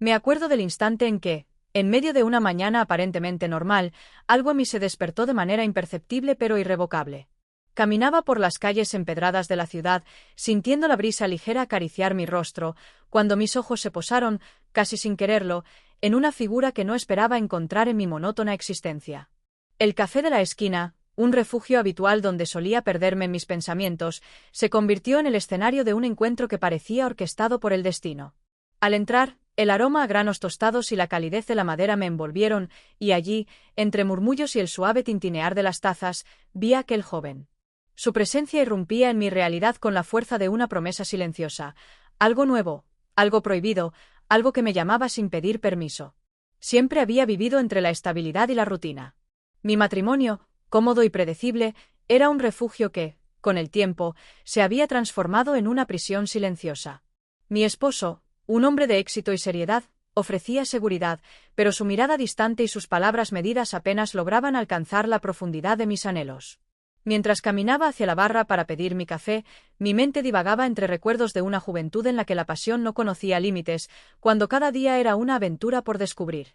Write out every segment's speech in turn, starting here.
Me acuerdo del instante en que, en medio de una mañana aparentemente normal, algo en mí se despertó de manera imperceptible pero irrevocable. Caminaba por las calles empedradas de la ciudad, sintiendo la brisa ligera acariciar mi rostro, cuando mis ojos se posaron, casi sin quererlo, en una figura que no esperaba encontrar en mi monótona existencia. El café de la esquina, un refugio habitual donde solía perderme en mis pensamientos, se convirtió en el escenario de un encuentro que parecía orquestado por el destino. Al entrar, el aroma a granos tostados y la calidez de la madera me envolvieron, y allí, entre murmullos y el suave tintinear de las tazas, vi a aquel joven. Su presencia irrumpía en mi realidad con la fuerza de una promesa silenciosa, algo nuevo, algo prohibido, algo que me llamaba sin pedir permiso. Siempre había vivido entre la estabilidad y la rutina. Mi matrimonio, cómodo y predecible, era un refugio que, con el tiempo, se había transformado en una prisión silenciosa. Mi esposo, un hombre de éxito y seriedad, ofrecía seguridad, pero su mirada distante y sus palabras medidas apenas lograban alcanzar la profundidad de mis anhelos. Mientras caminaba hacia la barra para pedir mi café, mi mente divagaba entre recuerdos de una juventud en la que la pasión no conocía límites, cuando cada día era una aventura por descubrir.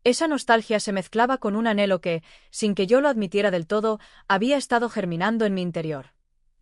Esa nostalgia se mezclaba con un anhelo que, sin que yo lo admitiera del todo, había estado germinando en mi interior.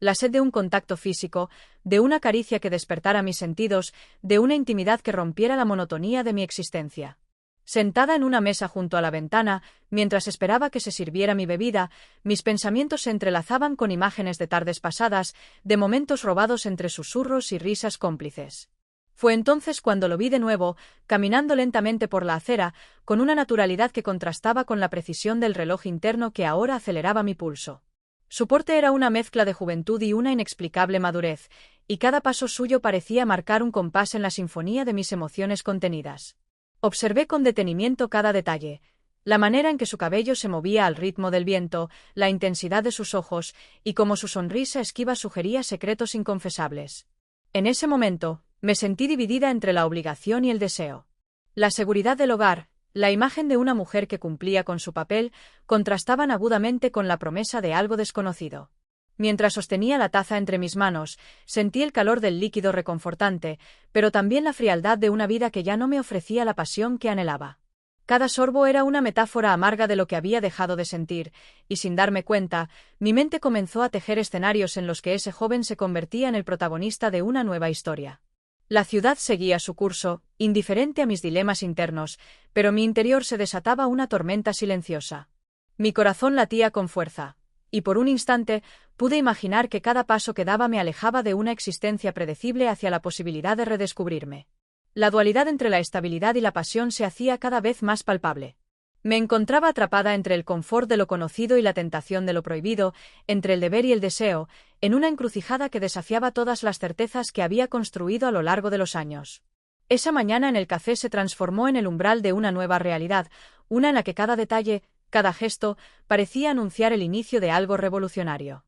La sed de un contacto físico, de una caricia que despertara mis sentidos, de una intimidad que rompiera la monotonía de mi existencia. Sentada en una mesa junto a la ventana, mientras esperaba que se sirviera mi bebida, mis pensamientos se entrelazaban con imágenes de tardes pasadas, de momentos robados entre susurros y risas cómplices. Fue entonces cuando lo vi de nuevo, caminando lentamente por la acera, con una naturalidad que contrastaba con la precisión del reloj interno que ahora aceleraba mi pulso. Su porte era una mezcla de juventud y una inexplicable madurez, y cada paso suyo parecía marcar un compás en la sinfonía de mis emociones contenidas. Observé con detenimiento cada detalle, la manera en que su cabello se movía al ritmo del viento, la intensidad de sus ojos, y cómo su sonrisa esquiva sugería secretos inconfesables. En ese momento, me sentí dividida entre la obligación y el deseo. La seguridad del hogar, la imagen de una mujer que cumplía con su papel, contrastaban agudamente con la promesa de algo desconocido. Mientras sostenía la taza entre mis manos, sentí el calor del líquido reconfortante, pero también la frialdad de una vida que ya no me ofrecía la pasión que anhelaba. Cada sorbo era una metáfora amarga de lo que había dejado de sentir, y sin darme cuenta, mi mente comenzó a tejer escenarios en los que ese joven se convertía en el protagonista de una nueva historia. La ciudad seguía su curso, indiferente a mis dilemas internos, pero mi interior se desataba una tormenta silenciosa. Mi corazón latía con fuerza, y por un instante pude imaginar que cada paso que daba me alejaba de una existencia predecible hacia la posibilidad de redescubrirme. La dualidad entre la estabilidad y la pasión se hacía cada vez más palpable. Me encontraba atrapada entre el confort de lo conocido y la tentación de lo prohibido, entre el deber y el deseo, en una encrucijada que desafiaba todas las certezas que había construido a lo largo de los años. Esa mañana en el café se transformó en el umbral de una nueva realidad, una en la que cada detalle, cada gesto, parecía anunciar el inicio de algo revolucionario.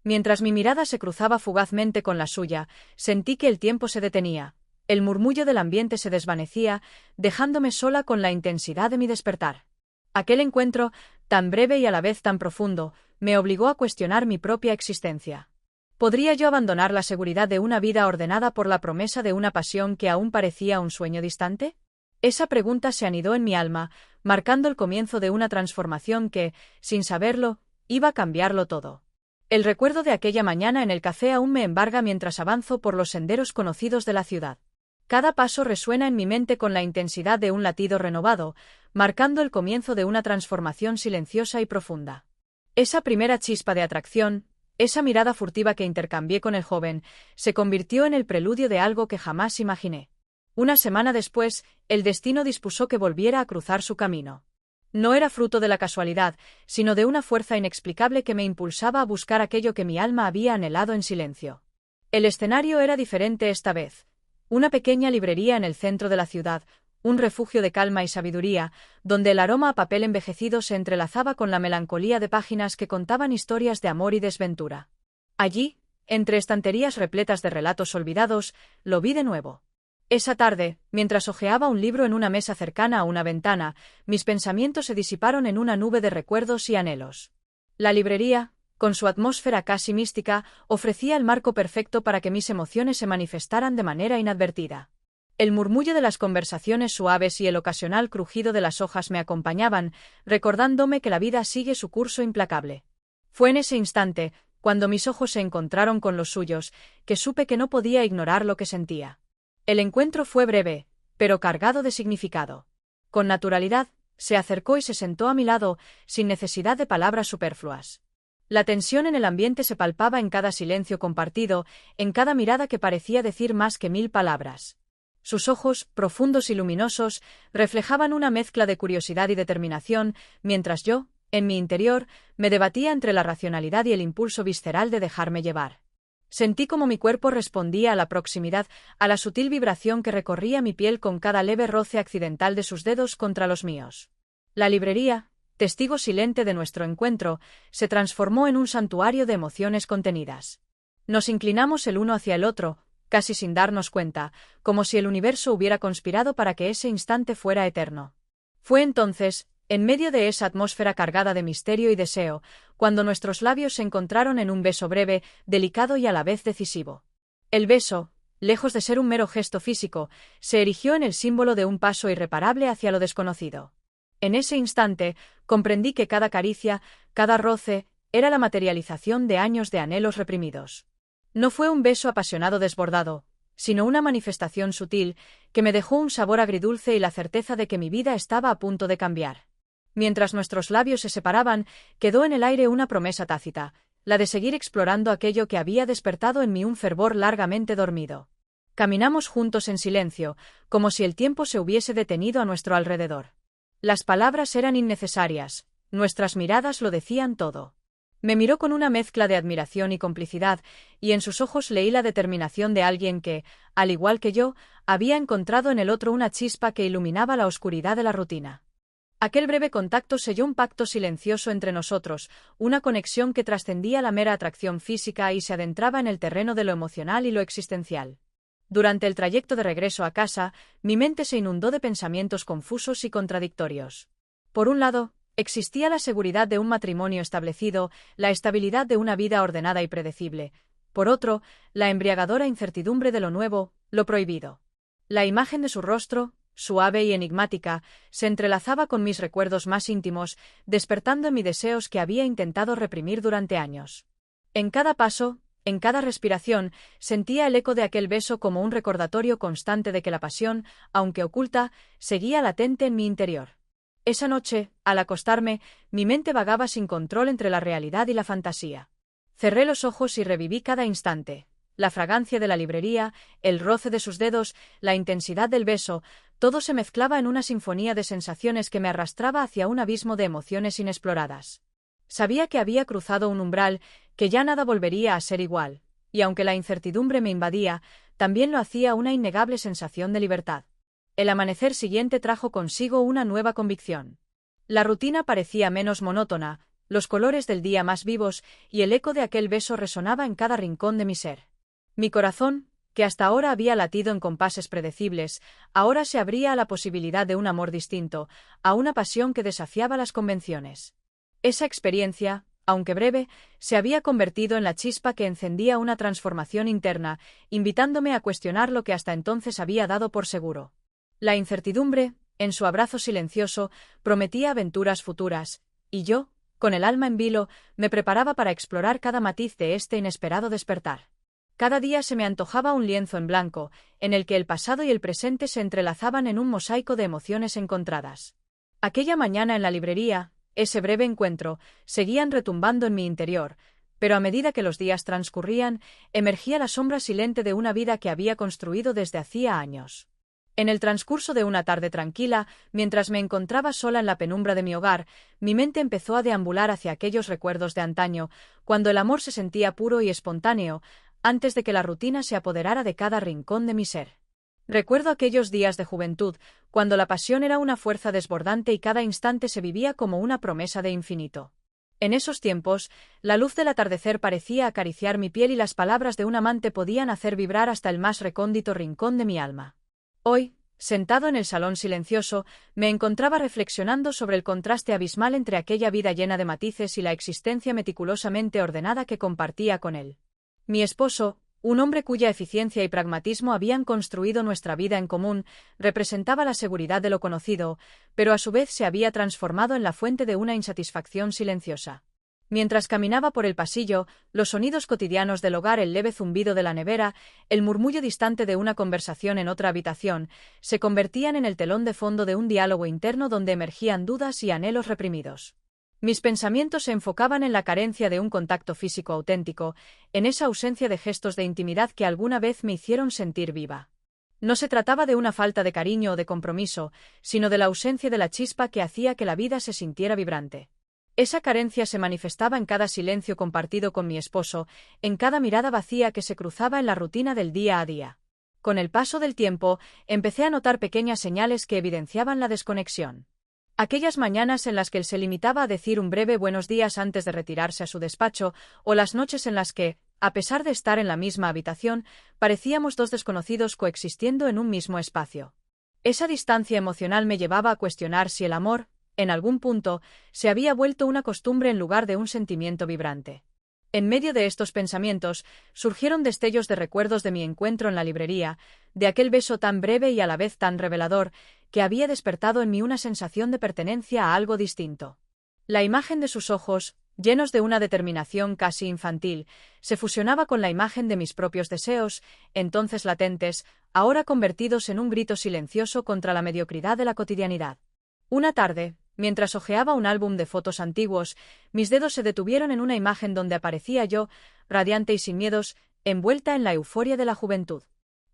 Mientras mi mirada se cruzaba fugazmente con la suya, sentí que el tiempo se detenía, el murmullo del ambiente se desvanecía, dejándome sola con la intensidad de mi despertar. Aquel encuentro, tan breve y a la vez tan profundo, me obligó a cuestionar mi propia existencia. ¿Podría yo abandonar la seguridad de una vida ordenada por la promesa de una pasión que aún parecía un sueño distante? Esa pregunta se anidó en mi alma, marcando el comienzo de una transformación que, sin saberlo, iba a cambiarlo todo. El recuerdo de aquella mañana en el café aún me embarga mientras avanzo por los senderos conocidos de la ciudad. Cada paso resuena en mi mente con la intensidad de un latido renovado, marcando el comienzo de una transformación silenciosa y profunda. Esa primera chispa de atracción, esa mirada furtiva que intercambié con el joven, se convirtió en el preludio de algo que jamás imaginé. Una semana después, el destino dispuso que volviera a cruzar su camino. No era fruto de la casualidad, sino de una fuerza inexplicable que me impulsaba a buscar aquello que mi alma había anhelado en silencio. El escenario era diferente esta vez. Una pequeña librería en el centro de la ciudad, un refugio de calma y sabiduría, donde el aroma a papel envejecido se entrelazaba con la melancolía de páginas que contaban historias de amor y desventura. Allí, entre estanterías repletas de relatos olvidados, lo vi de nuevo. Esa tarde, mientras hojeaba un libro en una mesa cercana a una ventana, mis pensamientos se disiparon en una nube de recuerdos y anhelos. La librería, con su atmósfera casi mística, ofrecía el marco perfecto para que mis emociones se manifestaran de manera inadvertida. El murmullo de las conversaciones suaves y el ocasional crujido de las hojas me acompañaban, recordándome que la vida sigue su curso implacable. Fue en ese instante, cuando mis ojos se encontraron con los suyos, que supe que no podía ignorar lo que sentía. El encuentro fue breve, pero cargado de significado. Con naturalidad, se acercó y se sentó a mi lado, sin necesidad de palabras superfluas. La tensión en el ambiente se palpaba en cada silencio compartido, en cada mirada que parecía decir más que 1000 palabras. Sus ojos, profundos y luminosos, reflejaban una mezcla de curiosidad y determinación, mientras yo, en mi interior, me debatía entre la racionalidad y el impulso visceral de dejarme llevar. Sentí como mi cuerpo respondía a la proximidad, a la sutil vibración que recorría mi piel con cada leve roce accidental de sus dedos contra los míos. La librería, testigo silente de nuestro encuentro, se transformó en un santuario de emociones contenidas. Nos inclinamos el uno hacia el otro, casi sin darnos cuenta, como si el universo hubiera conspirado para que ese instante fuera eterno. Fue entonces, en medio de esa atmósfera cargada de misterio y deseo, cuando nuestros labios se encontraron en un beso breve, delicado y a la vez decisivo. El beso, lejos de ser un mero gesto físico, se erigió en el símbolo de un paso irreparable hacia lo desconocido. En ese instante, comprendí que cada caricia, cada roce, era la materialización de años de anhelos reprimidos. No fue un beso apasionado desbordado, sino una manifestación sutil, que me dejó un sabor agridulce y la certeza de que mi vida estaba a punto de cambiar. Mientras nuestros labios se separaban, quedó en el aire una promesa tácita, la de seguir explorando aquello que había despertado en mí un fervor largamente dormido. Caminamos juntos en silencio, como si el tiempo se hubiese detenido a nuestro alrededor. Las palabras eran innecesarias, nuestras miradas lo decían todo. Me miró con una mezcla de admiración y complicidad, y en sus ojos leí la determinación de alguien que, al igual que yo, había encontrado en el otro una chispa que iluminaba la oscuridad de la rutina. Aquel breve contacto selló un pacto silencioso entre nosotros, una conexión que trascendía la mera atracción física y se adentraba en el terreno de lo emocional y lo existencial. Durante el trayecto de regreso a casa, mi mente se inundó de pensamientos confusos y contradictorios. Por un lado, existía la seguridad de un matrimonio establecido, la estabilidad de una vida ordenada y predecible. Por otro, la embriagadora incertidumbre de lo nuevo, lo prohibido. La imagen de su rostro, suave y enigmática, se entrelazaba con mis recuerdos más íntimos, despertando en mí deseos que había intentado reprimir durante años. En cada paso, en cada respiración, sentía el eco de aquel beso como un recordatorio constante de que la pasión, aunque oculta, seguía latente en mi interior. Esa noche, al acostarme, mi mente vagaba sin control entre la realidad y la fantasía. Cerré los ojos y reviví cada instante. La fragancia de la librería, el roce de sus dedos, la intensidad del beso, todo se mezclaba en una sinfonía de sensaciones que me arrastraba hacia un abismo de emociones inexploradas. Sabía que había cruzado un umbral, que ya nada volvería a ser igual, y aunque la incertidumbre me invadía, también lo hacía una innegable sensación de libertad. El amanecer siguiente trajo consigo una nueva convicción. La rutina parecía menos monótona, los colores del día más vivos, y el eco de aquel beso resonaba en cada rincón de mi ser. Mi corazón, que hasta ahora había latido en compases predecibles, ahora se abría a la posibilidad de un amor distinto, a una pasión que desafiaba las convenciones. Esa experiencia, aunque breve, se había convertido en la chispa que encendía una transformación interna, invitándome a cuestionar lo que hasta entonces había dado por seguro. La incertidumbre, en su abrazo silencioso, prometía aventuras futuras, y yo, con el alma en vilo, me preparaba para explorar cada matiz de este inesperado despertar. Cada día se me antojaba un lienzo en blanco, en el que el pasado y el presente se entrelazaban en un mosaico de emociones encontradas. Aquella mañana en la librería, ese breve encuentro, seguían retumbando en mi interior, pero a medida que los días transcurrían, emergía la sombra silente de una vida que había construido desde hacía años. En el transcurso de una tarde tranquila, mientras me encontraba sola en la penumbra de mi hogar, mi mente empezó a deambular hacia aquellos recuerdos de antaño, cuando el amor se sentía puro y espontáneo, antes de que la rutina se apoderara de cada rincón de mi ser. Recuerdo aquellos días de juventud, cuando la pasión era una fuerza desbordante y cada instante se vivía como una promesa de infinito. En esos tiempos, la luz del atardecer parecía acariciar mi piel y las palabras de un amante podían hacer vibrar hasta el más recóndito rincón de mi alma. Hoy, sentado en el salón silencioso, me encontraba reflexionando sobre el contraste abismal entre aquella vida llena de matices y la existencia meticulosamente ordenada que compartía con él. Mi esposo, Un hombre cuya eficiencia y pragmatismo habían construido nuestra vida en común, representaba la seguridad de lo conocido, pero a su vez se había transformado en la fuente de una insatisfacción silenciosa. Mientras caminaba por el pasillo, los sonidos cotidianos del hogar, el leve zumbido de la nevera, el murmullo distante de una conversación en otra habitación, se convertían en el telón de fondo de un diálogo interno donde emergían dudas y anhelos reprimidos. Mis pensamientos se enfocaban en la carencia de un contacto físico auténtico, en esa ausencia de gestos de intimidad que alguna vez me hicieron sentir viva. No se trataba de una falta de cariño o de compromiso, sino de la ausencia de la chispa que hacía que la vida se sintiera vibrante. Esa carencia se manifestaba en cada silencio compartido con mi esposo, en cada mirada vacía que se cruzaba en la rutina del día a día. Con el paso del tiempo, empecé a notar pequeñas señales que evidenciaban la desconexión. Aquellas mañanas en las que él se limitaba a decir un breve buenos días antes de retirarse a su despacho, o las noches en las que, a pesar de estar en la misma habitación, parecíamos dos desconocidos coexistiendo en un mismo espacio. Esa distancia emocional me llevaba a cuestionar si el amor, en algún punto, se había vuelto una costumbre en lugar de un sentimiento vibrante. En medio de estos pensamientos, surgieron destellos de recuerdos de mi encuentro en la librería, de aquel beso tan breve y a la vez tan revelador, que había despertado en mí una sensación de pertenencia a algo distinto. La imagen de sus ojos, llenos de una determinación casi infantil, se fusionaba con la imagen de mis propios deseos, entonces latentes, ahora convertidos en un grito silencioso contra la mediocridad de la cotidianidad. Una tarde, mientras hojeaba un álbum de fotos antiguos, mis dedos se detuvieron en una imagen donde aparecía yo, radiante y sin miedos, envuelta en la euforia de la juventud.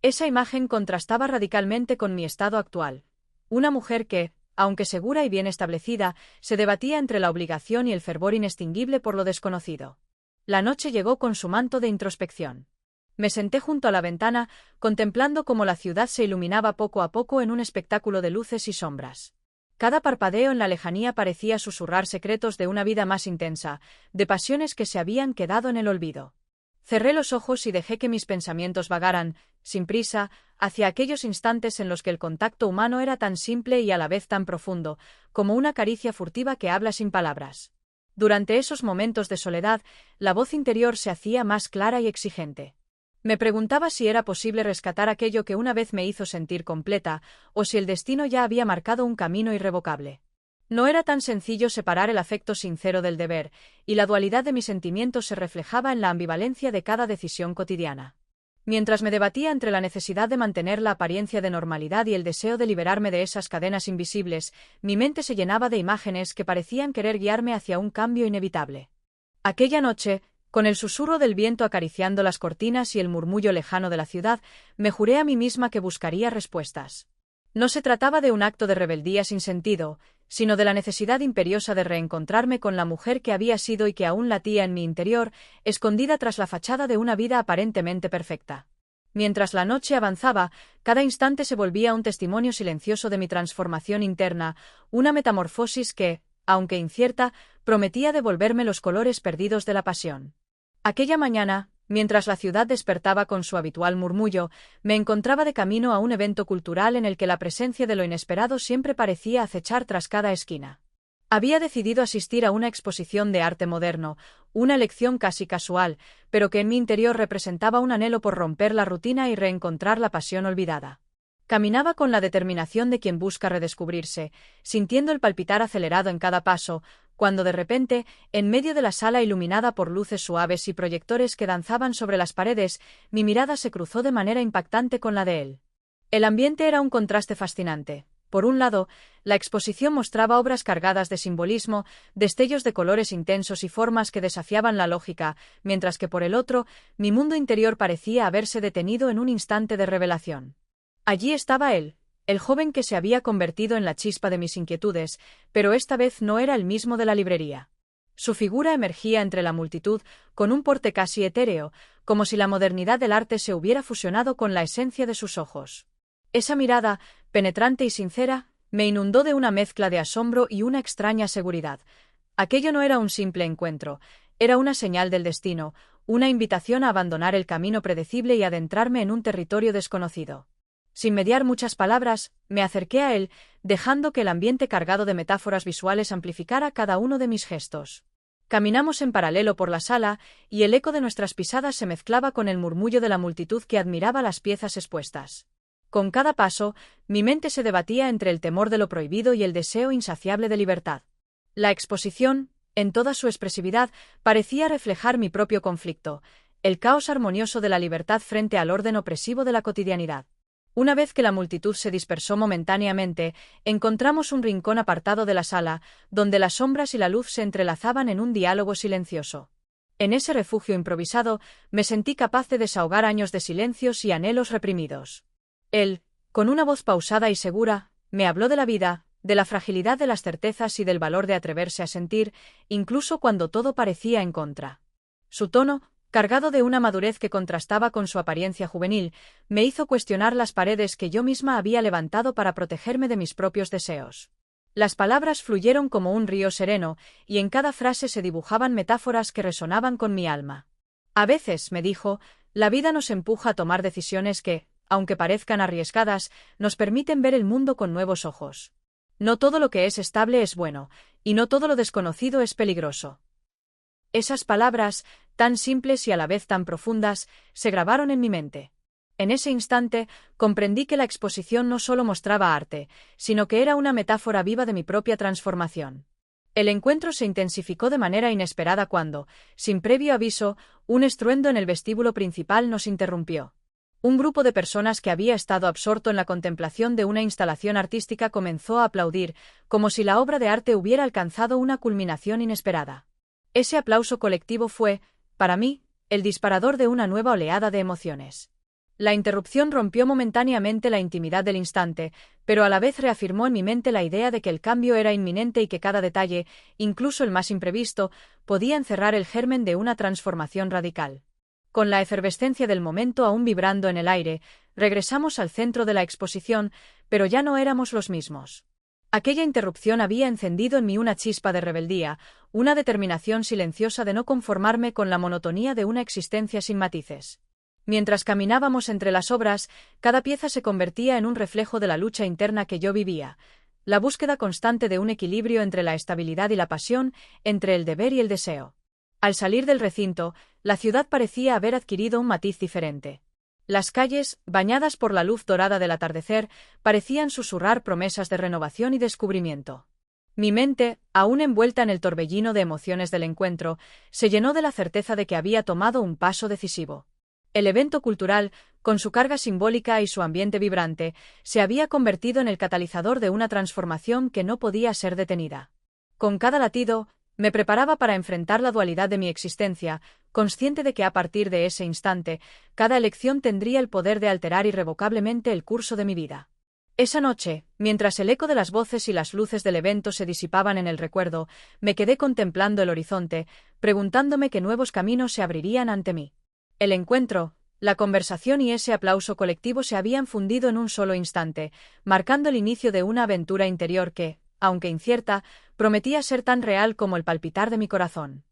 Esa imagen contrastaba radicalmente con mi estado actual. Una mujer que, aunque segura y bien establecida, se debatía entre la obligación y el fervor inextinguible por lo desconocido. La noche llegó con su manto de introspección. Me senté junto a la ventana, contemplando cómo la ciudad se iluminaba poco a poco en un espectáculo de luces y sombras. Cada parpadeo en la lejanía parecía susurrar secretos de una vida más intensa, de pasiones que se habían quedado en el olvido. Cerré los ojos y dejé que mis pensamientos vagaran, sin prisa, hacia aquellos instantes en los que el contacto humano era tan simple y a la vez tan profundo, como una caricia furtiva que habla sin palabras. Durante esos momentos de soledad, la voz interior se hacía más clara y exigente. Me preguntaba si era posible rescatar aquello que una vez me hizo sentir completa, o si el destino ya había marcado un camino irrevocable. No era tan sencillo separar el afecto sincero del deber, y la dualidad de mis sentimientos se reflejaba en la ambivalencia de cada decisión cotidiana. Mientras me debatía entre la necesidad de mantener la apariencia de normalidad y el deseo de liberarme de esas cadenas invisibles, mi mente se llenaba de imágenes que parecían querer guiarme hacia un cambio inevitable. Aquella noche, con el susurro del viento acariciando las cortinas y el murmullo lejano de la ciudad, me juré a mí misma que buscaría respuestas. No se trataba de un acto de rebeldía sin sentido, sino de la necesidad imperiosa de reencontrarme con la mujer que había sido y que aún latía en mi interior, escondida tras la fachada de una vida aparentemente perfecta. Mientras la noche avanzaba, cada instante se volvía un testimonio silencioso de mi transformación interna, una metamorfosis que, aunque incierta, prometía devolverme los colores perdidos de la pasión. Aquella mañana, mientras la ciudad despertaba con su habitual murmullo, me encontraba de camino a un evento cultural en el que la presencia de lo inesperado siempre parecía acechar tras cada esquina. Había decidido asistir a una exposición de arte moderno, una elección casi casual, pero que en mi interior representaba un anhelo por romper la rutina y reencontrar la pasión olvidada. Caminaba con la determinación de quien busca redescubrirse, sintiendo el palpitar acelerado en cada paso, cuando de repente, en medio de la sala iluminada por luces suaves y proyectores que danzaban sobre las paredes, mi mirada se cruzó de manera impactante con la de él. El ambiente era un contraste fascinante. Por un lado, la exposición mostraba obras cargadas de simbolismo, destellos de colores intensos y formas que desafiaban la lógica, mientras que por el otro, mi mundo interior parecía haberse detenido en un instante de revelación. Allí estaba él, el joven que se había convertido en la chispa de mis inquietudes, pero esta vez no era el mismo de la librería. Su figura emergía entre la multitud, con un porte casi etéreo, como si la modernidad del arte se hubiera fusionado con la esencia de sus ojos. Esa mirada, penetrante y sincera, me inundó de una mezcla de asombro y una extraña seguridad. Aquello no era un simple encuentro, era una señal del destino, una invitación a abandonar el camino predecible y adentrarme en un territorio desconocido. Sin mediar muchas palabras, me acerqué a él, dejando que el ambiente cargado de metáforas visuales amplificara cada uno de mis gestos. Caminamos en paralelo por la sala, y el eco de nuestras pisadas se mezclaba con el murmullo de la multitud que admiraba las piezas expuestas. Con cada paso, mi mente se debatía entre el temor de lo prohibido y el deseo insaciable de libertad. La exposición, en toda su expresividad, parecía reflejar mi propio conflicto, el caos armonioso de la libertad frente al orden opresivo de la cotidianidad. Una vez que la multitud se dispersó momentáneamente, encontramos un rincón apartado de la sala, donde las sombras y la luz se entrelazaban en un diálogo silencioso. En ese refugio improvisado, me sentí capaz de desahogar años de silencios y anhelos reprimidos. Él, con una voz pausada y segura, me habló de la vida, de la fragilidad de las certezas y del valor de atreverse a sentir, incluso cuando todo parecía en contra. Su tono, cargado de una madurez que contrastaba con su apariencia juvenil, me hizo cuestionar las paredes que yo misma había levantado para protegerme de mis propios deseos. Las palabras fluyeron como un río sereno, y en cada frase se dibujaban metáforas que resonaban con mi alma. A veces, me dijo, la vida nos empuja a tomar decisiones que, aunque parezcan arriesgadas, nos permiten ver el mundo con nuevos ojos. No todo lo que es estable es bueno, y no todo lo desconocido es peligroso. Esas palabras, tan simples y a la vez tan profundas, se grabaron en mi mente. En ese instante, comprendí que la exposición no solo mostraba arte, sino que era una metáfora viva de mi propia transformación. El encuentro se intensificó de manera inesperada cuando, sin previo aviso, un estruendo en el vestíbulo principal nos interrumpió. Un grupo de personas que había estado absorto en la contemplación de una instalación artística comenzó a aplaudir, como si la obra de arte hubiera alcanzado una culminación inesperada. Ese aplauso colectivo fue, para mí, el disparador de una nueva oleada de emociones. La interrupción rompió momentáneamente la intimidad del instante, pero a la vez reafirmó en mi mente la idea de que el cambio era inminente y que cada detalle, incluso el más imprevisto, podía encerrar el germen de una transformación radical. Con la efervescencia del momento aún vibrando en el aire, regresamos al centro de la exposición, pero ya no éramos los mismos. Aquella interrupción había encendido en mí una chispa de rebeldía, una determinación silenciosa de no conformarme con la monotonía de una existencia sin matices. Mientras caminábamos entre las obras, cada pieza se convertía en un reflejo de la lucha interna que yo vivía, la búsqueda constante de un equilibrio entre la estabilidad y la pasión, entre el deber y el deseo. Al salir del recinto, la ciudad parecía haber adquirido un matiz diferente. Las calles, bañadas por la luz dorada del atardecer, parecían susurrar promesas de renovación y descubrimiento. Mi mente, aún envuelta en el torbellino de emociones del encuentro, se llenó de la certeza de que había tomado un paso decisivo. El evento cultural, con su carga simbólica y su ambiente vibrante, se había convertido en el catalizador de una transformación que no podía ser detenida. Con cada latido, me preparaba para enfrentar la dualidad de mi existencia, consciente de que a partir de ese instante, cada elección tendría el poder de alterar irrevocablemente el curso de mi vida. Esa noche, mientras el eco de las voces y las luces del evento se disipaban en el recuerdo, me quedé contemplando el horizonte, preguntándome qué nuevos caminos se abrirían ante mí. El encuentro, la conversación y ese aplauso colectivo se habían fundido en un solo instante, marcando el inicio de una aventura interior que, aunque incierta, prometía ser tan real como el palpitar de mi corazón.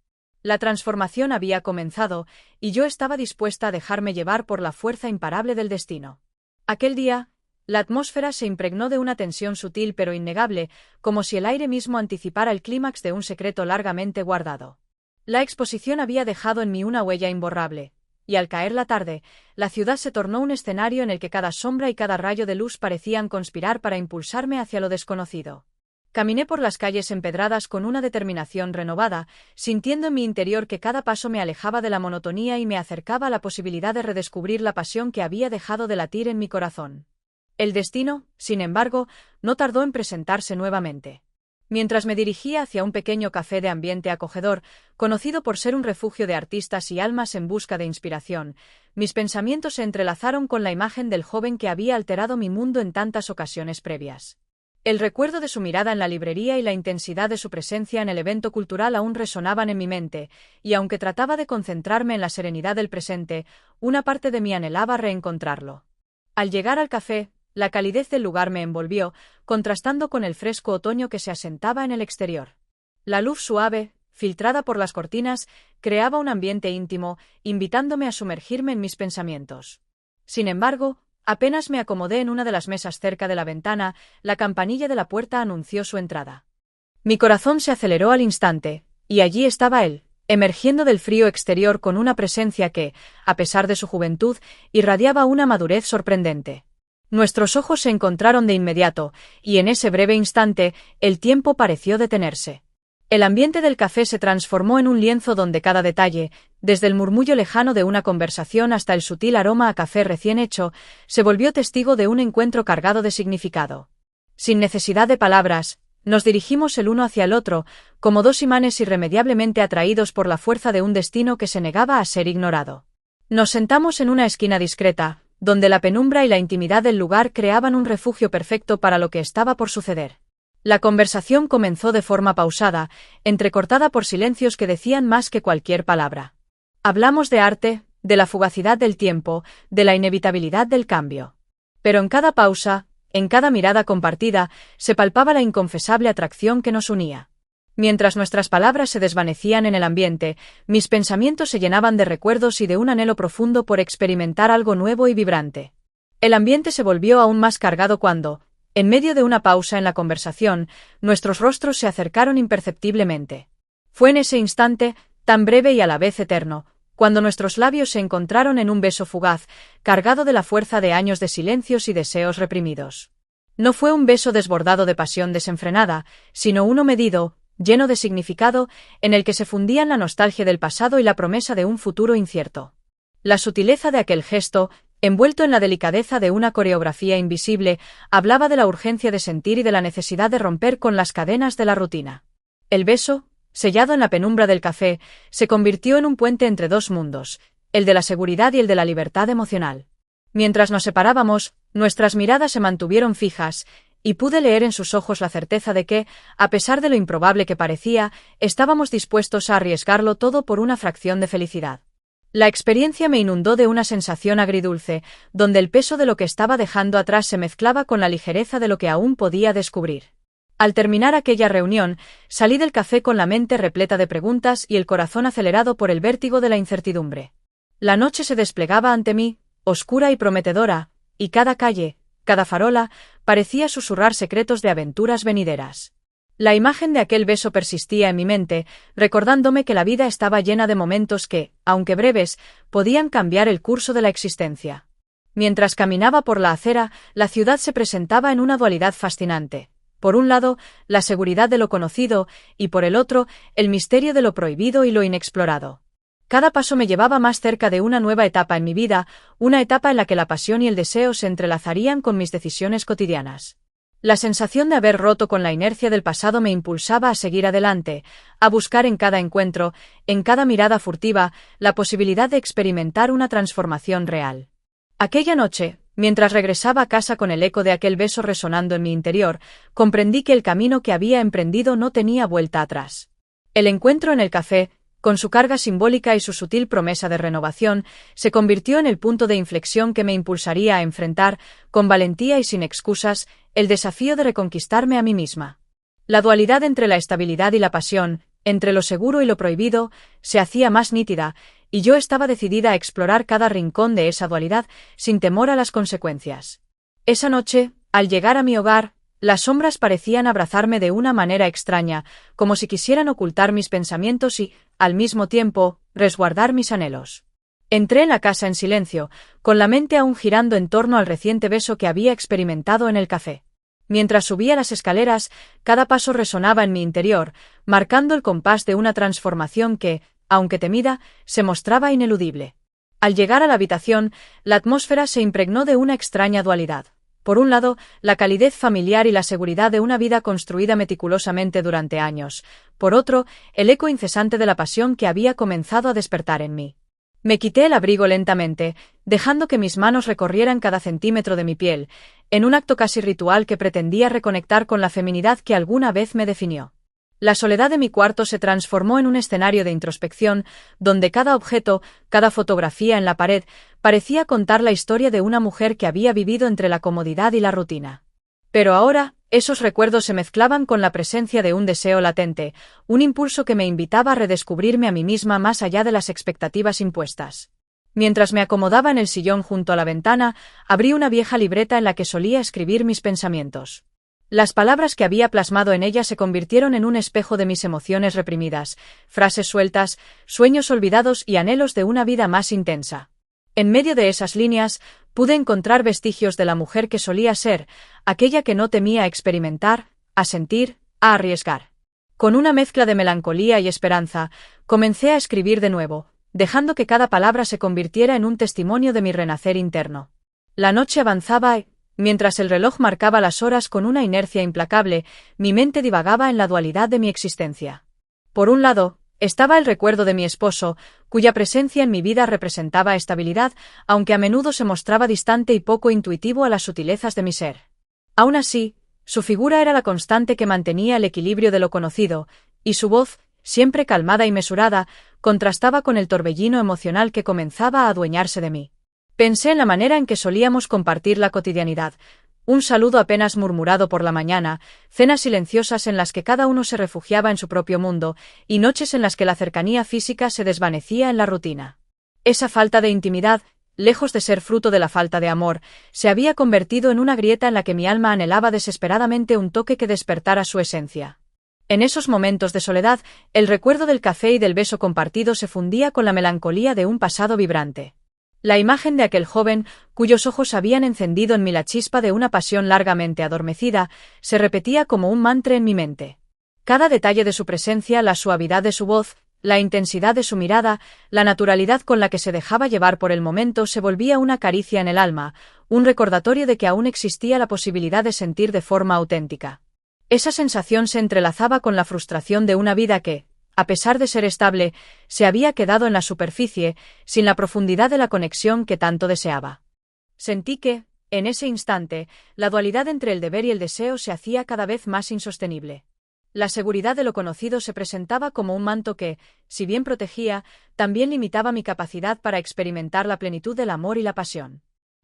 La transformación había comenzado, y yo estaba dispuesta a dejarme llevar por la fuerza imparable del destino. Aquel día, la atmósfera se impregnó de una tensión sutil pero innegable, como si el aire mismo anticipara el clímax de un secreto largamente guardado. La exposición había dejado en mí una huella imborrable, y al caer la tarde, la ciudad se tornó un escenario en el que cada sombra y cada rayo de luz parecían conspirar para impulsarme hacia lo desconocido. Caminé por las calles empedradas con una determinación renovada, sintiendo en mi interior que cada paso me alejaba de la monotonía y me acercaba a la posibilidad de redescubrir la pasión que había dejado de latir en mi corazón. El destino, sin embargo, no tardó en presentarse nuevamente. Mientras me dirigía hacia un pequeño café de ambiente acogedor, conocido por ser un refugio de artistas y almas en busca de inspiración, mis pensamientos se entrelazaron con la imagen del joven que había alterado mi mundo en tantas ocasiones previas. El recuerdo de su mirada en la librería y la intensidad de su presencia en el evento cultural aún resonaban en mi mente, y aunque trataba de concentrarme en la serenidad del presente, una parte de mí anhelaba reencontrarlo. Al llegar al café, la calidez del lugar me envolvió, contrastando con el fresco otoño que se asentaba en el exterior. La luz suave, filtrada por las cortinas, creaba un ambiente íntimo, invitándome a sumergirme en mis pensamientos. Sin embargo, apenas me acomodé en una de las mesas cerca de la ventana, la campanilla de la puerta anunció su entrada. Mi corazón se aceleró al instante, Y allí estaba él, emergiendo del frío exterior con una presencia que, a pesar de su juventud, irradiaba una madurez sorprendente. Nuestros ojos se encontraron de inmediato, y en ese breve instante, el tiempo pareció detenerse. El ambiente del café se transformó en un lienzo donde cada detalle, desde el murmullo lejano de una conversación hasta el sutil aroma a café recién hecho, se volvió testigo de un encuentro cargado de significado. Sin necesidad de palabras, nos dirigimos el uno hacia el otro, como dos imanes irremediablemente atraídos por la fuerza de un destino que se negaba a ser ignorado. Nos sentamos en una esquina discreta, donde la penumbra y la intimidad del lugar creaban un refugio perfecto para lo que estaba por suceder. La conversación comenzó de forma pausada, entrecortada por silencios que decían más que cualquier palabra. Hablamos de arte, de la fugacidad del tiempo, de la inevitabilidad del cambio. Pero en cada pausa, en cada mirada compartida, se palpaba la inconfesable atracción que nos unía. Mientras nuestras palabras se desvanecían en el ambiente, mis pensamientos se llenaban de recuerdos y de un anhelo profundo por experimentar algo nuevo y vibrante. El ambiente se volvió aún más cargado cuando, en medio de una pausa en la conversación, nuestros rostros se acercaron imperceptiblemente. Fue en ese instante, tan breve y a la vez eterno, cuando nuestros labios se encontraron en un beso fugaz, cargado de la fuerza de años de silencios y deseos reprimidos. No fue un beso desbordado de pasión desenfrenada, sino uno medido, lleno de significado, en el que se fundían la nostalgia del pasado y la promesa de un futuro incierto. La sutileza de aquel gesto, envuelto en la delicadeza de una coreografía invisible, hablaba de la urgencia de sentir y de la necesidad de romper con las cadenas de la rutina. El beso, sellado en la penumbra del café, se convirtió en un puente entre dos mundos, el de la seguridad y el de la libertad emocional. Mientras nos separábamos, nuestras miradas se mantuvieron fijas, y pude leer en sus ojos la certeza de que, a pesar de lo improbable que parecía, estábamos dispuestos a arriesgarlo todo por una fracción de felicidad. La experiencia me inundó de una sensación agridulce, donde el peso de lo que estaba dejando atrás se mezclaba con la ligereza de lo que aún podía descubrir. Al terminar aquella reunión, salí del café con la mente repleta de preguntas y el corazón acelerado por el vértigo de la incertidumbre. La noche se desplegaba ante mí, oscura y prometedora, y cada calle, cada farola, parecía susurrar secretos de aventuras venideras. La imagen de aquel beso persistía en mi mente, recordándome que la vida estaba llena de momentos que, aunque breves, podían cambiar el curso de la existencia. Mientras caminaba por la acera, la ciudad se presentaba en una dualidad fascinante. Por un lado, la seguridad de lo conocido, y por el otro, el misterio de lo prohibido y lo inexplorado. Cada paso me llevaba más cerca de una nueva etapa en mi vida, una etapa en la que la pasión y el deseo se entrelazarían con mis decisiones cotidianas. La sensación de haber roto con la inercia del pasado me impulsaba a seguir adelante, a buscar en cada encuentro, en cada mirada furtiva, la posibilidad de experimentar una transformación real. Aquella noche, mientras regresaba a casa con el eco de aquel beso resonando en mi interior, comprendí que el camino que había emprendido no tenía vuelta atrás. El encuentro en el café, con su carga simbólica y su sutil promesa de renovación, se convirtió en el punto de inflexión que me impulsaría a enfrentar, con valentía y sin excusas, el desafío de reconquistarme a mí misma. La dualidad entre la estabilidad y la pasión, entre lo seguro y lo prohibido, se hacía más nítida, y yo estaba decidida a explorar cada rincón de esa dualidad, sin temor a las consecuencias. Esa noche, al llegar a mi hogar, las sombras parecían abrazarme de una manera extraña, como si quisieran ocultar mis pensamientos y, al mismo tiempo, resguardar mis anhelos. Entré en la casa en silencio, con la mente aún girando en torno al reciente beso que había experimentado en el café. Mientras subía las escaleras, cada paso resonaba en mi interior, marcando el compás de una transformación que, aunque temida, se mostraba ineludible. Al llegar a la habitación, la atmósfera se impregnó de una extraña dualidad. Por un lado, la calidez familiar y la seguridad de una vida construida meticulosamente durante años. Por otro, el eco incesante de la pasión que había comenzado a despertar en mí. Me quité el abrigo lentamente, dejando que mis manos recorrieran cada centímetro de mi piel, en un acto casi ritual que pretendía reconectar con la feminidad que alguna vez me definió. La soledad de mi cuarto se transformó en un escenario de introspección, donde cada objeto, cada fotografía en la pared, parecía contar la historia de una mujer que había vivido entre la comodidad y la rutina. Pero ahora, esos recuerdos se mezclaban con la presencia de un deseo latente, un impulso que me invitaba a redescubrirme a mí misma más allá de las expectativas impuestas. Mientras me acomodaba en el sillón junto a la ventana, abrí una vieja libreta en la que solía escribir mis pensamientos. Las palabras que había plasmado en ella se convirtieron en un espejo de mis emociones reprimidas, frases sueltas, sueños olvidados y anhelos de una vida más intensa. En medio de esas líneas, pude encontrar vestigios de la mujer que solía ser, aquella que no temía a experimentar, a sentir, a arriesgar. Con una mezcla de melancolía y esperanza, comencé a escribir de nuevo, dejando que cada palabra se convirtiera en un testimonio de mi renacer interno. La noche avanzaba y, mientras el reloj marcaba las horas con una inercia implacable, mi mente divagaba en la dualidad de mi existencia. Por un lado, estaba el recuerdo de mi esposo, cuya presencia en mi vida representaba estabilidad, aunque a menudo se mostraba distante y poco intuitivo a las sutilezas de mi ser. Aún así, su figura era la constante que mantenía el equilibrio de lo conocido, y su voz, siempre calmada y mesurada, contrastaba con el torbellino emocional que comenzaba a adueñarse de mí. Pensé en la manera en que solíamos compartir la cotidianidad, un saludo apenas murmurado por la mañana, cenas silenciosas en las que cada uno se refugiaba en su propio mundo, y noches en las que la cercanía física se desvanecía en la rutina. Esa falta de intimidad, lejos de ser fruto de la falta de amor, se había convertido en una grieta en la que mi alma anhelaba desesperadamente un toque que despertara su esencia. En esos momentos de soledad, el recuerdo del café y del beso compartido se fundía con la melancolía de un pasado vibrante. La imagen de aquel joven, cuyos ojos habían encendido en mí la chispa de una pasión largamente adormecida, se repetía como un mantra en mi mente. Cada detalle de su presencia, la suavidad de su voz, la intensidad de su mirada, la naturalidad con la que se dejaba llevar por el momento se volvía una caricia en el alma, un recordatorio de que aún existía la posibilidad de sentir de forma auténtica. Esa sensación se entrelazaba con la frustración de una vida que, a pesar de ser estable, se había quedado en la superficie, sin la profundidad de la conexión que tanto deseaba. Sentí que, en ese instante, la dualidad entre el deber y el deseo se hacía cada vez más insostenible. La seguridad de lo conocido se presentaba como un manto que, si bien protegía, también limitaba mi capacidad para experimentar la plenitud del amor y la pasión.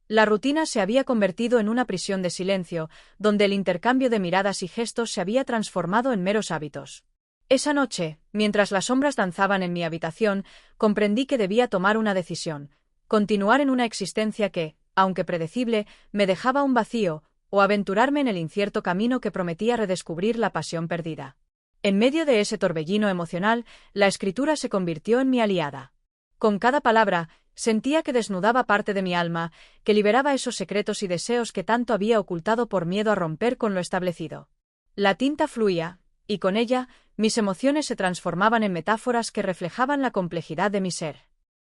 La rutina se había convertido en una prisión de silencio, donde el intercambio de miradas y gestos se había transformado en meros hábitos. Esa noche, mientras las sombras danzaban en mi habitación, comprendí que debía tomar una decisión: continuar en una existencia que, aunque predecible, me dejaba un vacío, o aventurarme en el incierto camino que prometía redescubrir la pasión perdida. En medio de ese torbellino emocional, la escritura se convirtió en mi aliada. Con cada palabra, sentía que desnudaba parte de mi alma, que liberaba esos secretos y deseos que tanto había ocultado por miedo a romper con lo establecido. La tinta fluía, y con ella, mis emociones se transformaban en metáforas que reflejaban la complejidad de mi ser.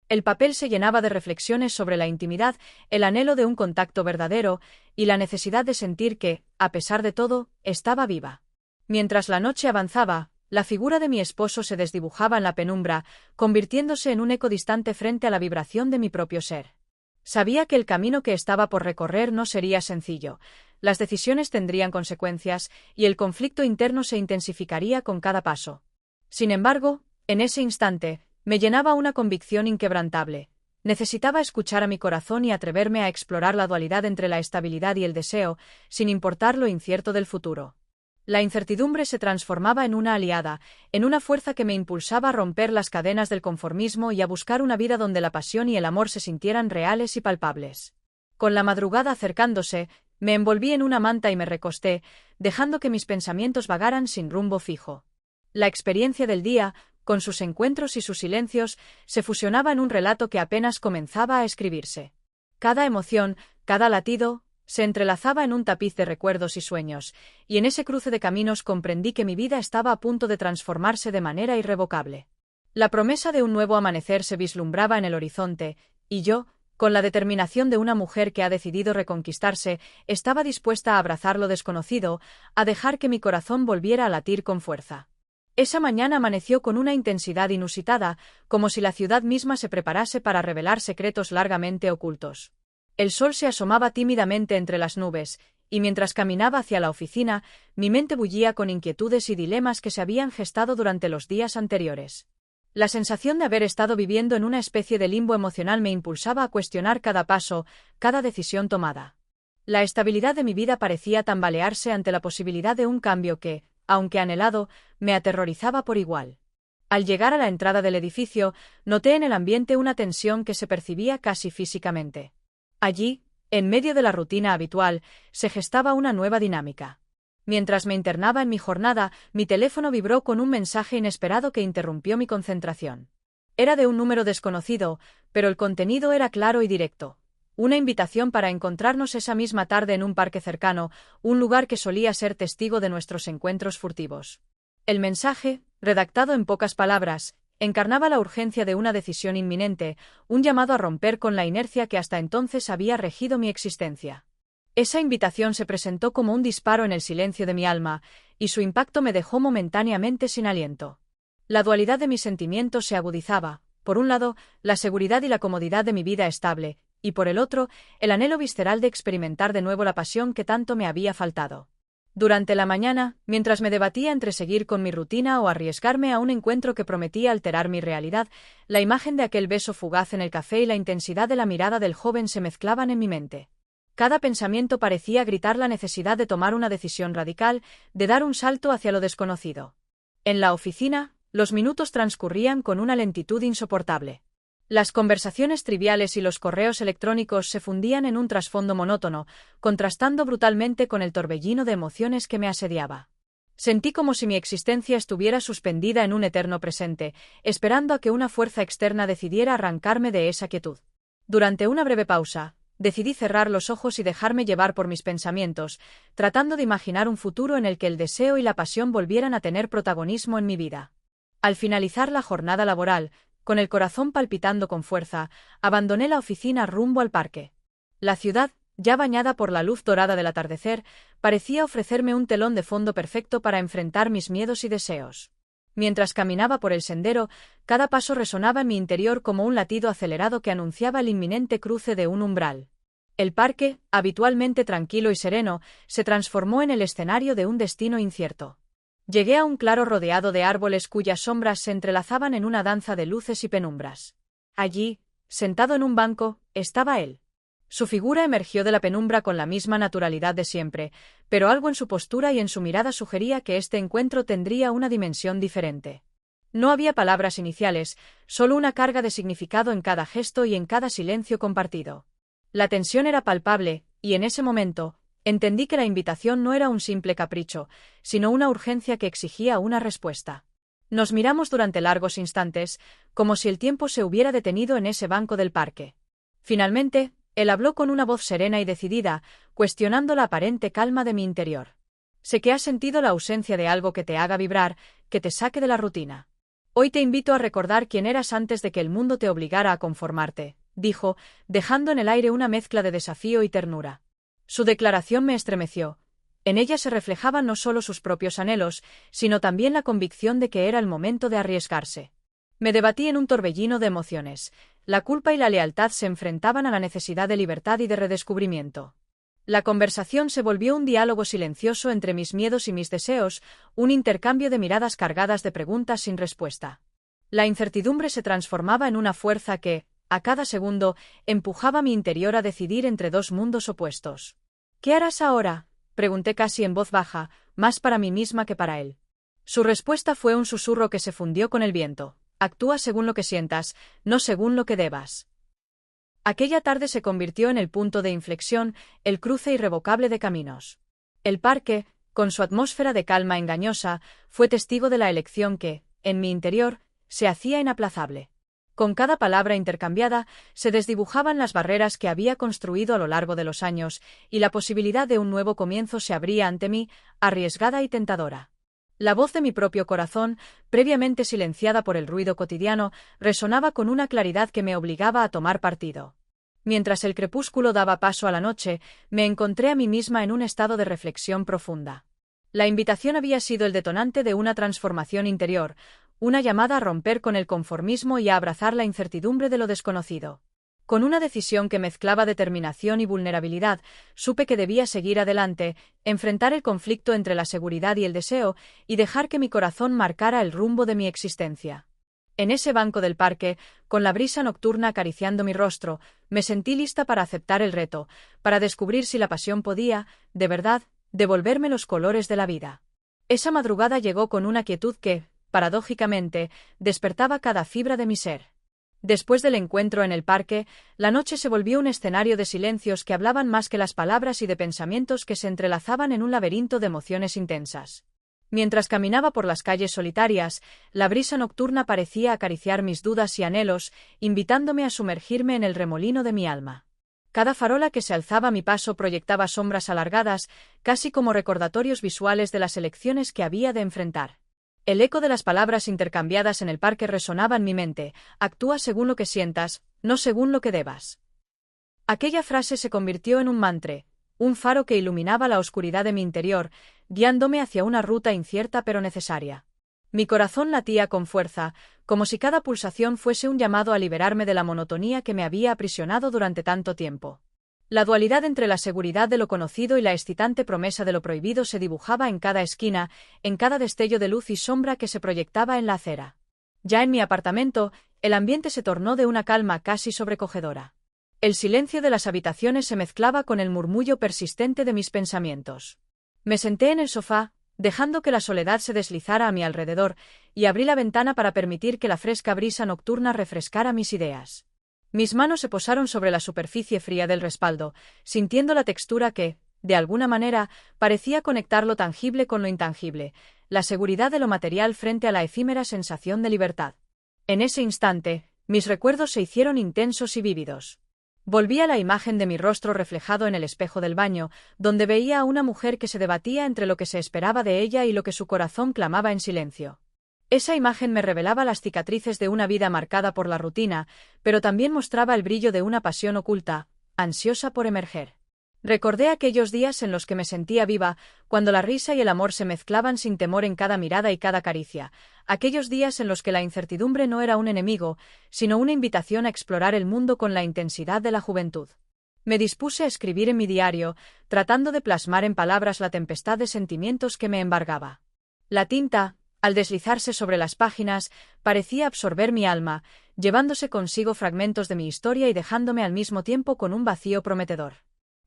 El papel se llenaba de reflexiones sobre la intimidad, el anhelo de un contacto verdadero, y la necesidad de sentir que, a pesar de todo, estaba viva. Mientras la noche avanzaba, la figura de mi esposo se desdibujaba en la penumbra, convirtiéndose en un eco distante frente a la vibración de mi propio ser. Sabía que el camino que estaba por recorrer no sería sencillo, las decisiones tendrían consecuencias, y el conflicto interno se intensificaría con cada paso. Sin embargo, en ese instante, me llenaba una convicción inquebrantable. Necesitaba escuchar a mi corazón y atreverme a explorar la dualidad entre la estabilidad y el deseo, sin importar lo incierto del futuro. La incertidumbre se transformaba en una aliada, en una fuerza que me impulsaba a romper las cadenas del conformismo y a buscar una vida donde la pasión y el amor se sintieran reales y palpables. Con la madrugada acercándose, me envolví en una manta y me recosté, dejando que mis pensamientos vagaran sin rumbo fijo. La experiencia del día, con sus encuentros y sus silencios, se fusionaba en un relato que apenas comenzaba a escribirse. Cada emoción, cada latido, se entrelazaba en un tapiz de recuerdos y sueños, y en ese cruce de caminos comprendí que mi vida estaba a punto de transformarse de manera irrevocable. La promesa de un nuevo amanecer se vislumbraba en el horizonte, y yo, con la determinación de una mujer que ha decidido reconquistarse, estaba dispuesta a abrazar lo desconocido, a dejar que mi corazón volviera a latir con fuerza. Esa mañana amaneció con una intensidad inusitada, como si la ciudad misma se preparase para revelar secretos largamente ocultos. El sol se asomaba tímidamente entre las nubes, y mientras caminaba hacia la oficina, mi mente bullía con inquietudes y dilemas que se habían gestado durante los días anteriores. La sensación de haber estado viviendo en una especie de limbo emocional me impulsaba a cuestionar cada paso, cada decisión tomada. La estabilidad de mi vida parecía tambalearse ante la posibilidad de un cambio que, aunque anhelado, me aterrorizaba por igual. Al llegar a la entrada del edificio, noté en el ambiente una tensión que se percibía casi físicamente. Allí, en medio de la rutina habitual, se gestaba una nueva dinámica. Mientras me internaba en mi jornada, mi teléfono vibró con un mensaje inesperado que interrumpió mi concentración. Era de un número desconocido, pero el contenido era claro y directo. Una invitación para encontrarnos esa misma tarde en un parque cercano, un lugar que solía ser testigo de nuestros encuentros furtivos. El mensaje, redactado en pocas palabras, encarnaba la urgencia de una decisión inminente, un llamado a romper con la inercia que hasta entonces había regido mi existencia. Esa invitación se presentó como un disparo en el silencio de mi alma, y su impacto me dejó momentáneamente sin aliento. La dualidad de mis sentimientos se agudizaba, por un lado, la seguridad y la comodidad de mi vida estable, y por el otro, el anhelo visceral de experimentar de nuevo la pasión que tanto me había faltado. Durante la mañana, mientras me debatía entre seguir con mi rutina o arriesgarme a un encuentro que prometía alterar mi realidad, la imagen de aquel beso fugaz en el café y la intensidad de la mirada del joven se mezclaban en mi mente. Cada pensamiento parecía gritar la necesidad de tomar una decisión radical, de dar un salto hacia lo desconocido. En la oficina, los minutos transcurrían con una lentitud insoportable. Las conversaciones triviales y los correos electrónicos se fundían en un trasfondo monótono, contrastando brutalmente con el torbellino de emociones que me asediaba. Sentí como si mi existencia estuviera suspendida en un eterno presente, esperando a que una fuerza externa decidiera arrancarme de esa quietud. Durante una breve pausa, decidí cerrar los ojos y dejarme llevar por mis pensamientos, tratando de imaginar un futuro en el que el deseo y la pasión volvieran a tener protagonismo en mi vida. Al finalizar la jornada laboral, con el corazón palpitando con fuerza, abandoné la oficina rumbo al parque. La ciudad, ya bañada por la luz dorada del atardecer, parecía ofrecerme un telón de fondo perfecto para enfrentar mis miedos y deseos. Mientras caminaba por el sendero, cada paso resonaba en mi interior como un latido acelerado que anunciaba el inminente cruce de un umbral. El parque, habitualmente tranquilo y sereno, se transformó en el escenario de un destino incierto. Llegué a un claro rodeado de árboles cuyas sombras se entrelazaban en una danza de luces y penumbras. Allí, sentado en un banco, estaba él. Su figura emergió de la penumbra con la misma naturalidad de siempre, pero algo en su postura y en su mirada sugería que este encuentro tendría una dimensión diferente. No había palabras iniciales, solo una carga de significado en cada gesto y en cada silencio compartido. La tensión era palpable, y en ese momento, entendí que la invitación no era un simple capricho, sino una urgencia que exigía una respuesta. Nos miramos durante largos instantes, como si el tiempo se hubiera detenido en ese banco del parque. Finalmente, él habló con una voz serena y decidida, cuestionando la aparente calma de mi interior. Sé que has sentido la ausencia de algo que te haga vibrar, que te saque de la rutina. Hoy te invito a recordar quién eras antes de que el mundo te obligara a conformarte, dijo, dejando en el aire una mezcla de desafío y ternura. Su declaración me estremeció. En ella se reflejaban no solo sus propios anhelos, sino también la convicción de que era el momento de arriesgarse. Me debatí en un torbellino de emociones. La culpa y la lealtad se enfrentaban a la necesidad de libertad y de redescubrimiento. La conversación se volvió un diálogo silencioso entre mis miedos y mis deseos, un intercambio de miradas cargadas de preguntas sin respuesta. La incertidumbre se transformaba en una fuerza que, a cada segundo, empujaba mi interior a decidir entre dos mundos opuestos. ¿Qué harás ahora?, pregunté casi en voz baja, más para mí misma que para él. Su respuesta fue un susurro que se fundió con el viento. Actúa según lo que sientas, no según lo que debas. Aquella tarde se convirtió en el punto de inflexión, el cruce irrevocable de caminos. El parque, con su atmósfera de calma engañosa, fue testigo de la elección que, en mi interior, se hacía inaplazable. Con cada palabra intercambiada, se desdibujaban las barreras que había construido a lo largo de los años, y la posibilidad de un nuevo comienzo se abría ante mí, arriesgada y tentadora. La voz de mi propio corazón, previamente silenciada por el ruido cotidiano, resonaba con una claridad que me obligaba a tomar partido. Mientras el crepúsculo daba paso a la noche, me encontré a mí misma en un estado de reflexión profunda. La invitación había sido el detonante de una transformación interior, una llamada a romper con el conformismo y a abrazar la incertidumbre de lo desconocido. Con una decisión que mezclaba determinación y vulnerabilidad, supe que debía seguir adelante, enfrentar el conflicto entre la seguridad y el deseo, y dejar que mi corazón marcara el rumbo de mi existencia. En ese banco del parque, con la brisa nocturna acariciando mi rostro, me sentí lista para aceptar el reto, para descubrir si la pasión podía, de verdad, devolverme los colores de la vida. Esa madrugada llegó con una quietud que, paradójicamente, despertaba cada fibra de mi ser. Después del encuentro en el parque, la noche se volvió un escenario de silencios que hablaban más que las palabras y de pensamientos que se entrelazaban en un laberinto de emociones intensas. Mientras caminaba por las calles solitarias, la brisa nocturna parecía acariciar mis dudas y anhelos, invitándome a sumergirme en el remolino de mi alma. Cada farola que se alzaba a mi paso proyectaba sombras alargadas, casi como recordatorios visuales de las elecciones que había de enfrentar. El eco de las palabras intercambiadas en el parque resonaba en mi mente: actúa según lo que sientas, no según lo que debas. Aquella frase se convirtió en un mantra, un faro que iluminaba la oscuridad de mi interior, guiándome hacia una ruta incierta pero necesaria. Mi corazón latía con fuerza, como si cada pulsación fuese un llamado a liberarme de la monotonía que me había aprisionado durante tanto tiempo. La dualidad entre la seguridad de lo conocido y la excitante promesa de lo prohibido se dibujaba en cada esquina, en cada destello de luz y sombra que se proyectaba en la acera. Ya en mi apartamento, el ambiente se tornó de una calma casi sobrecogedora. El silencio de las habitaciones se mezclaba con el murmullo persistente de mis pensamientos. Me senté en el sofá, dejando que la soledad se deslizara a mi alrededor, y abrí la ventana para permitir que la fresca brisa nocturna refrescara mis ideas. Mis manos se posaron sobre la superficie fría del respaldo, sintiendo la textura que, de alguna manera, parecía conectar lo tangible con lo intangible, la seguridad de lo material frente a la efímera sensación de libertad. En ese instante, mis recuerdos se hicieron intensos y vívidos. Volví a la imagen de mi rostro reflejado en el espejo del baño, donde veía a una mujer que se debatía entre lo que se esperaba de ella y lo que su corazón clamaba en silencio. Esa imagen me revelaba las cicatrices de una vida marcada por la rutina, pero también mostraba el brillo de una pasión oculta, ansiosa por emerger. Recordé aquellos días en los que me sentía viva, cuando la risa y el amor se mezclaban sin temor en cada mirada y cada caricia, aquellos días en los que la incertidumbre no era un enemigo, sino una invitación a explorar el mundo con la intensidad de la juventud. Me dispuse a escribir en mi diario, tratando de plasmar en palabras la tempestad de sentimientos que me embargaba. La tinta, al deslizarse sobre las páginas, parecía absorber mi alma, llevándose consigo fragmentos de mi historia y dejándome al mismo tiempo con un vacío prometedor.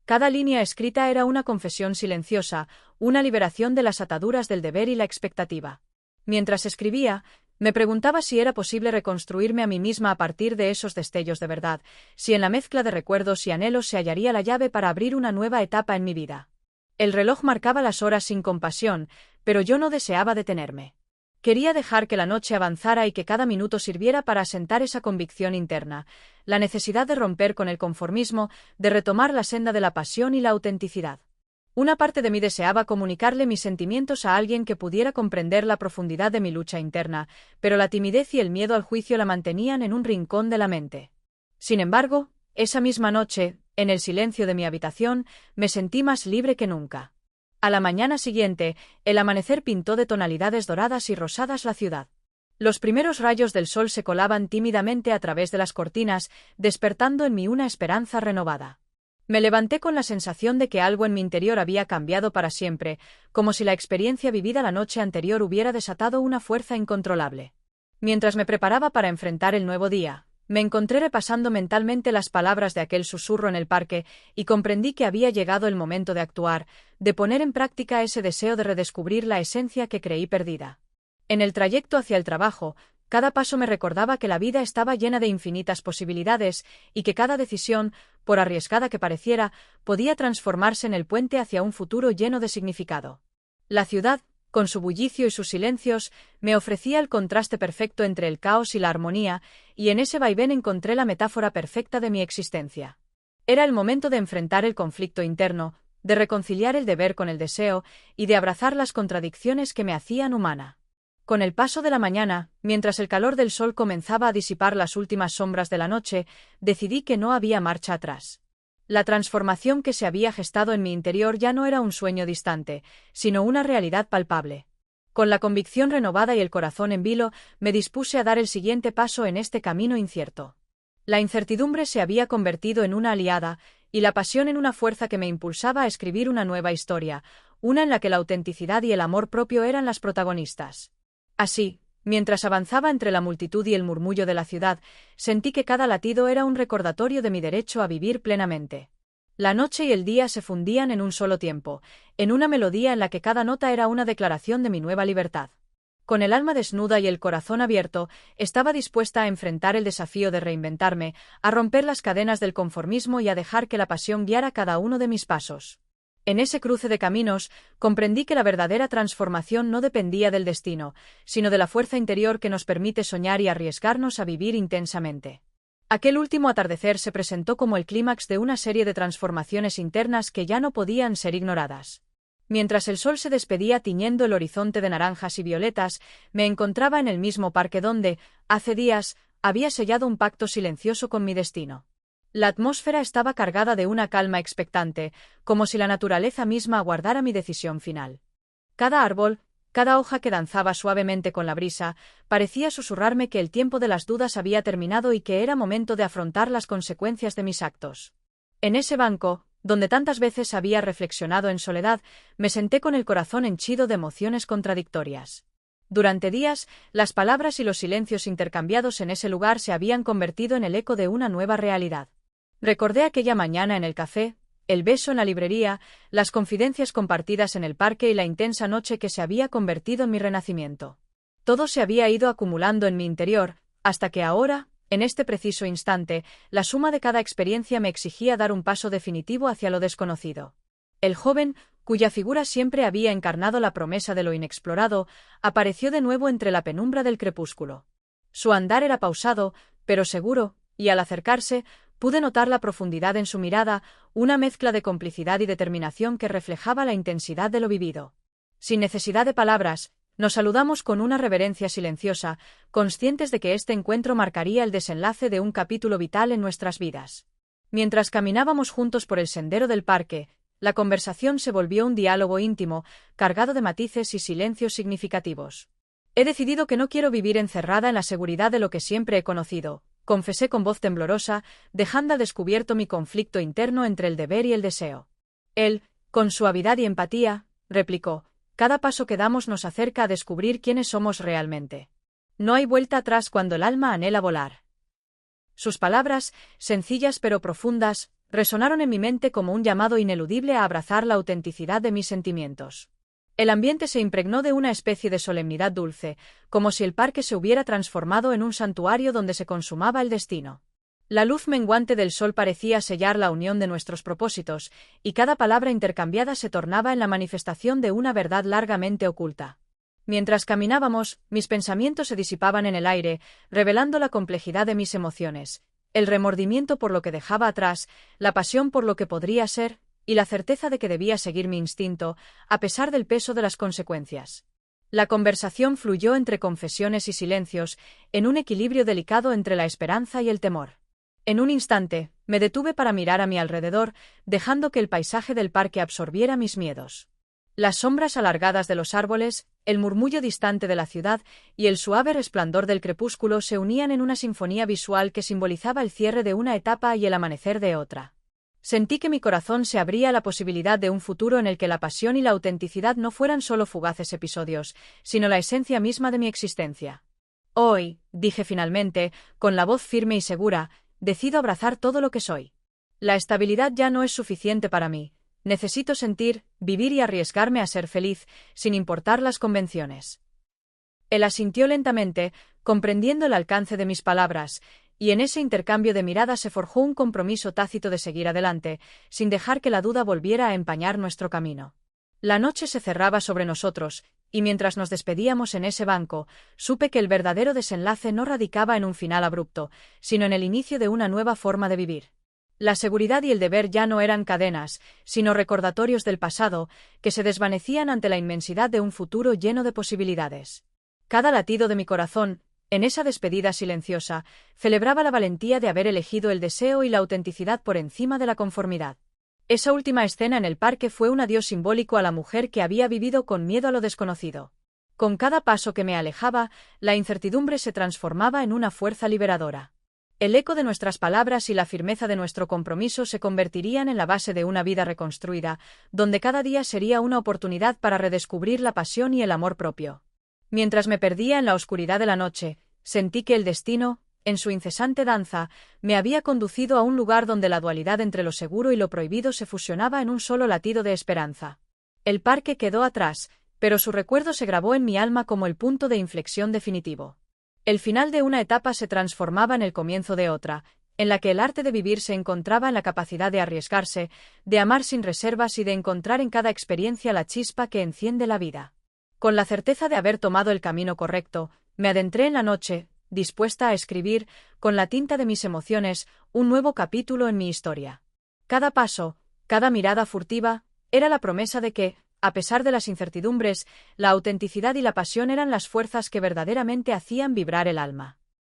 Cada línea escrita era una confesión silenciosa, una liberación de las ataduras del deber y la expectativa. Mientras escribía, me preguntaba si era posible reconstruirme a mí misma a partir de esos destellos de verdad, si en la mezcla de recuerdos y anhelos se hallaría la llave para abrir una nueva etapa en mi vida. El reloj marcaba las horas sin compasión, pero yo no deseaba detenerme. Quería dejar que la noche avanzara y que cada minuto sirviera para asentar esa convicción interna, la necesidad de romper con el conformismo, de retomar la senda de la pasión y la autenticidad. Una parte de mí deseaba comunicarle mis sentimientos a alguien que pudiera comprender la profundidad de mi lucha interna, pero la timidez y el miedo al juicio la mantenían en un rincón de la mente. Sin embargo, esa misma noche, en el silencio de mi habitación, me sentí más libre que nunca. A la mañana siguiente, el amanecer pintó de tonalidades doradas y rosadas la ciudad. Los primeros rayos del sol se colaban tímidamente a través de las cortinas, despertando en mí una esperanza renovada. Me levanté con la sensación de que algo en mi interior había cambiado para siempre, como si la experiencia vivida la noche anterior hubiera desatado una fuerza incontrolable. Mientras me preparaba para enfrentar el nuevo día, me encontré repasando mentalmente las palabras de aquel susurro en el parque y comprendí que había llegado el momento de actuar, de poner en práctica ese deseo de redescubrir la esencia que creí perdida. En el trayecto hacia el trabajo, cada paso me recordaba que la vida estaba llena de infinitas posibilidades y que cada decisión, por arriesgada que pareciera, podía transformarse en el puente hacia un futuro lleno de significado. La ciudad, con su bullicio y sus silencios, me ofrecía el contraste perfecto entre el caos y la armonía, y en ese vaivén encontré la metáfora perfecta de mi existencia. Era el momento de enfrentar el conflicto interno, de reconciliar el deber con el deseo y de abrazar las contradicciones que me hacían humana. Con el paso de la mañana, mientras el calor del sol comenzaba a disipar las últimas sombras de la noche, decidí que no había marcha atrás. La transformación que se había gestado en mi interior ya no era un sueño distante, sino una realidad palpable. Con la convicción renovada y el corazón en vilo, me dispuse a dar el siguiente paso en este camino incierto. La incertidumbre se había convertido en una aliada, y la pasión en una fuerza que me impulsaba a escribir una nueva historia, una en la que la autenticidad y el amor propio eran las protagonistas. Así, mientras avanzaba entre la multitud y el murmullo de la ciudad, sentí que cada latido era un recordatorio de mi derecho a vivir plenamente. La noche y el día se fundían en un solo tiempo, en una melodía en la que cada nota era una declaración de mi nueva libertad. Con el alma desnuda y el corazón abierto, estaba dispuesta a enfrentar el desafío de reinventarme, a romper las cadenas del conformismo y a dejar que la pasión guiara cada uno de mis pasos. En ese cruce de caminos, comprendí que la verdadera transformación no dependía del destino, sino de la fuerza interior que nos permite soñar y arriesgarnos a vivir intensamente. Aquel último atardecer se presentó como el clímax de una serie de transformaciones internas que ya no podían ser ignoradas. Mientras el sol se despedía tiñendo el horizonte de naranjas y violetas, me encontraba en el mismo parque donde, hace días, había sellado un pacto silencioso con mi destino. La atmósfera estaba cargada de una calma expectante, como si la naturaleza misma aguardara mi decisión final. Cada árbol, cada hoja que danzaba suavemente con la brisa, parecía susurrarme que el tiempo de las dudas había terminado y que era momento de afrontar las consecuencias de mis actos. En ese banco, donde tantas veces había reflexionado en soledad, me senté con el corazón henchido de emociones contradictorias. Durante días, las palabras y los silencios intercambiados en ese lugar se habían convertido en el eco de una nueva realidad. Recordé aquella mañana en el café, el beso en la librería, las confidencias compartidas en el parque y la intensa noche que se había convertido en mi renacimiento. Todo se había ido acumulando en mi interior, hasta que ahora, en este preciso instante, la suma de cada experiencia me exigía dar un paso definitivo hacia lo desconocido. El joven, cuya figura siempre había encarnado la promesa de lo inexplorado, apareció de nuevo entre la penumbra del crepúsculo. Su andar era pausado, pero seguro, y al acercarse, pude notar la profundidad en su mirada, una mezcla de complicidad y determinación que reflejaba la intensidad de lo vivido. Sin necesidad de palabras, nos saludamos con una reverencia silenciosa, conscientes de que este encuentro marcaría el desenlace de un capítulo vital en nuestras vidas. Mientras caminábamos juntos por el sendero del parque, la conversación se volvió un diálogo íntimo, cargado de matices y silencios significativos. He decidido que no quiero vivir encerrada en la seguridad de lo que siempre he conocido, confesé con voz temblorosa, dejando al descubierto mi conflicto interno entre el deber y el deseo. Él, con suavidad y empatía, replicó: cada paso que damos nos acerca a descubrir quiénes somos realmente. No hay vuelta atrás cuando el alma anhela volar. Sus palabras, sencillas pero profundas, resonaron en mi mente como un llamado ineludible a abrazar la autenticidad de mis sentimientos. El ambiente se impregnó de una especie de solemnidad dulce, como si el parque se hubiera transformado en un santuario donde se consumaba el destino. La luz menguante del sol parecía sellar la unión de nuestros propósitos, y cada palabra intercambiada se tornaba en la manifestación de una verdad largamente oculta. Mientras caminábamos, mis pensamientos se disipaban en el aire, revelando la complejidad de mis emociones, el remordimiento por lo que dejaba atrás, la pasión por lo que podría ser, y la certeza de que debía seguir mi instinto, a pesar del peso de las consecuencias. La conversación fluyó entre confesiones y silencios, en un equilibrio delicado entre la esperanza y el temor. En un instante, me detuve para mirar a mi alrededor, dejando que el paisaje del parque absorbiera mis miedos. Las sombras alargadas de los árboles, el murmullo distante de la ciudad y el suave resplandor del crepúsculo se unían en una sinfonía visual que simbolizaba el cierre de una etapa y el amanecer de otra. Sentí que mi corazón se abría a la posibilidad de un futuro en el que la pasión y la autenticidad no fueran solo fugaces episodios, sino la esencia misma de mi existencia. Hoy, dije finalmente, con la voz firme y segura, decido abrazar todo lo que soy. La estabilidad ya no es suficiente para mí. Necesito sentir, vivir y arriesgarme a ser feliz, sin importar las convenciones. Él asintió lentamente, comprendiendo el alcance de mis palabras, y en ese intercambio de miradas se forjó un compromiso tácito de seguir adelante, sin dejar que la duda volviera a empañar nuestro camino. La noche se cerraba sobre nosotros, y mientras nos despedíamos en ese banco, supe que el verdadero desenlace no radicaba en un final abrupto, sino en el inicio de una nueva forma de vivir. La seguridad y el deber ya no eran cadenas, sino recordatorios del pasado, que se desvanecían ante la inmensidad de un futuro lleno de posibilidades. Cada latido de mi corazón, en esa despedida silenciosa, celebraba la valentía de haber elegido el deseo y la autenticidad por encima de la conformidad. Esa última escena en el parque fue un adiós simbólico a la mujer que había vivido con miedo a lo desconocido. Con cada paso que me alejaba, la incertidumbre se transformaba en una fuerza liberadora. El eco de nuestras palabras y la firmeza de nuestro compromiso se convertirían en la base de una vida reconstruida, donde cada día sería una oportunidad para redescubrir la pasión y el amor propio. Mientras me perdía en la oscuridad de la noche, sentí que el destino, en su incesante danza, me había conducido a un lugar donde la dualidad entre lo seguro y lo prohibido se fusionaba en un solo latido de esperanza. El parque quedó atrás, pero su recuerdo se grabó en mi alma como el punto de inflexión definitivo. El final de una etapa se transformaba en el comienzo de otra, en la que el arte de vivir se encontraba en la capacidad de arriesgarse, de amar sin reservas y de encontrar en cada experiencia la chispa que enciende la vida. Con la certeza de haber tomado el camino correcto, me adentré en la noche, dispuesta a escribir, con la tinta de mis emociones, un nuevo capítulo en mi historia. Cada paso, cada mirada furtiva, era la promesa de que, a pesar de las incertidumbres, la autenticidad y la pasión eran las fuerzas que verdaderamente hacían vibrar el alma.